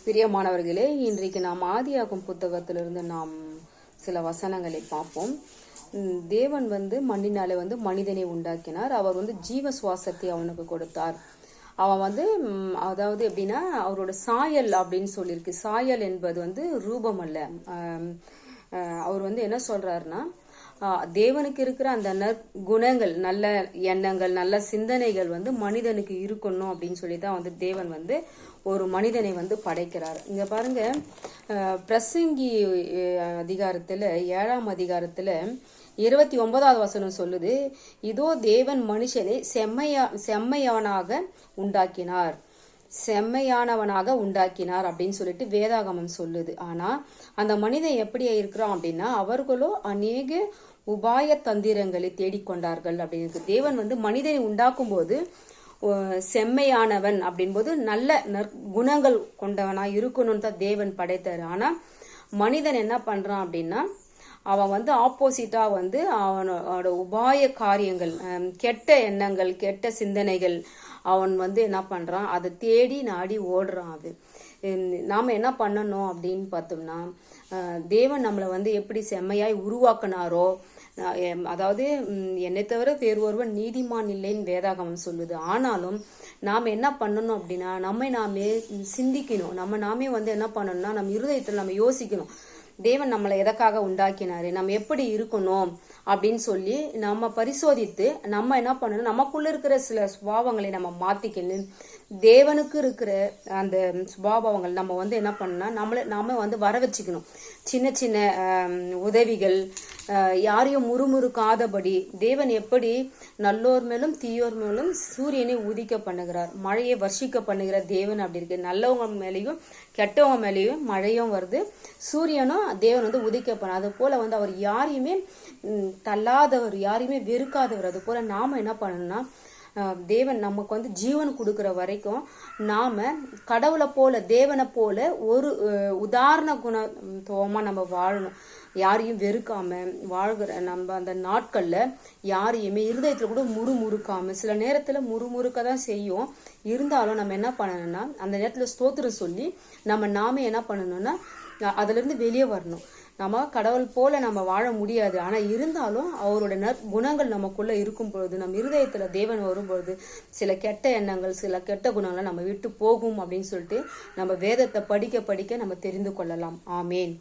பிரியமானவர்களே, இன்றைக்கு நாம் ஆதியாகும் புத்தகத்திலிருந்து நாம் சில வசனங்களை பார்ப்போம். தேவன் மண்ணினாலே மனிதனை உண்டாக்கினார். அவர் ஜீவ சுவாசத்தை அவனுக்கு கொடுத்தார். அவன் அதாவது எப்படின்னா அவரோட சாயல் அப்படின்னு சொல்லியிருக்கு. சாயல் என்பது ரூபம் அல்ல. அவர் என்ன சொல்றாருன்னா, தேவனுக்கு இருக்கிற அந்த குணங்கள், நல்ல எண்ணங்கள், நல்ல சிந்தனைகள் மனிதனுக்கு இருக்கணும் அப்படின்னு சொல்லி தான் தேவன் ஒரு மனிதனை படைக்கிறார். இங்க பாருங்க, பிரசங்கி அதிகாரத்துல 7ஆம் அதிகாரத்துல 29வது வசனம் சொல்லுது, இதோ தேவன் மனுஷனை செம்மையானவனாக உண்டாக்கினார் அப்படின்னு சொல்லிட்டு வேதாகமம் சொல்லுது. ஆனா அந்த மனிதன் எப்படி இருக்கிறான் அப்படின்னா, அவர்களோ அநேக உபாய தந்திரங்களை தேடிக்கொண்டார்கள் அப்படின்னு. தேவன் மனிதனை உண்டாக்கும் போது செம்மையானவன் அப்படின்போது நல்ல குணங்கள் கொண்டவனா இருக்கணும்னு தான் தேவன் படைத்தாரு. ஆனா மனிதன் என்ன பண்றான் அப்படின்னா, அவன் ஆப்போசிட்டா அவனோட உபாய காரியங்கள், கெட்ட எண்ணங்கள், கெட்ட சிந்தனைகள், அவன் என்ன பண்றான், அதை தேடி நாடி ஓடுறான். அது நாம என்ன பண்ணணும் அப்படின்னு பார்த்தோம்னா, தேவன் நம்மளை எப்படி செம்மையாய் உருவாக்குனாரோ, அதாவது என்னை தவிர வேறு ஒருவன் நீதிமான் இல்லைன்னு வேதாகமம் சொல்லுது. ஆனாலும் நாம் என்ன பண்ணணும் அப்படின்னா, நாமே சிந்திக்கணும். நாமே என்ன பண்ணணும்னா, நம்ம இருதயத்தில் நம்ம யோசிக்கணும், தேவன் நம்மளை எதற்காக உண்டாக்கினாரு, நம்ம எப்படி இருக்கணும் அப்படின்னு சொல்லி நம்ம பரிசோதித்து நம்ம என்ன பண்ணணும், நமக்குள்ள இருக்கிற சில சுபாவங்களை நம்ம மாத்திக்கணும். தேவனுக்கு இருக்கிற அந்த சுபாவங்கள் நம்ம என்ன பண்ணணும்னா, நாம வர வச்சுக்கணும். சின்ன சின்ன உதவிகள், யாரையும் முறுமுறுக்காதபடி, தேவன் எப்படி நல்லோர் மேலும் தீயோர் மேலும் சூரியனை உதிக்க பண்ணுகிறார், மழையை வர்ஷிக்க பண்ணுகிற தேவன் அப்படி இருக்கு. நல்லவங்க மேலேயும் கெட்டவங்க மேலேயும் மழையும் வருது, சூரியனும் தேவன் உதிக்க பண்ண. அது போல அவர் யாரையுமே தள்ளாதவர், யாரையுமே வெறுக்காதவர். அது போல நாம என்ன பண்ணணும்னா, தேவன் நமக்கு ஜீவன் கொடுக்கிற வரைக்கும் நாம கடவுளை போல, தேவனை போல ஒரு உதாரண குணத்துவமா நம்ம வாழணும். யாரையும் வெறுக்காம வாழ்கிற நம்ம அந்த நாட்கள்ல யாரையுமே இருதயத்துல கூட முறுமுறுக்காம, சில நேரத்துல முறுமுறுக்க தான் செய்யும், இருந்தாலும் நம்ம என்ன பண்ணணும்னா, அந்த நேரத்துல ஸ்தோத்திரம் சொல்லி நாமே என்ன பண்ணணும்னா அதுல இருந்து வெளியே வரணும். நம்ம கடவுள் போல நம்ம வாழ முடியாது, ஆனா இருந்தாலும் அவரோட குணங்கள் நமக்குள்ள இருக்கும் பொழுது, நம்ம இருதயத்துல தேவன் வரும்பொழுது சில கெட்ட எண்ணங்கள், சில கெட்ட குணங்களை நம்ம விட்டு போகும் அப்படின்னு சொல்லிட்டு நம்ம வேதத்தை படிக்க படிக்க நம்ம தெரிந்து கொள்ளலாம். ஆமேன்.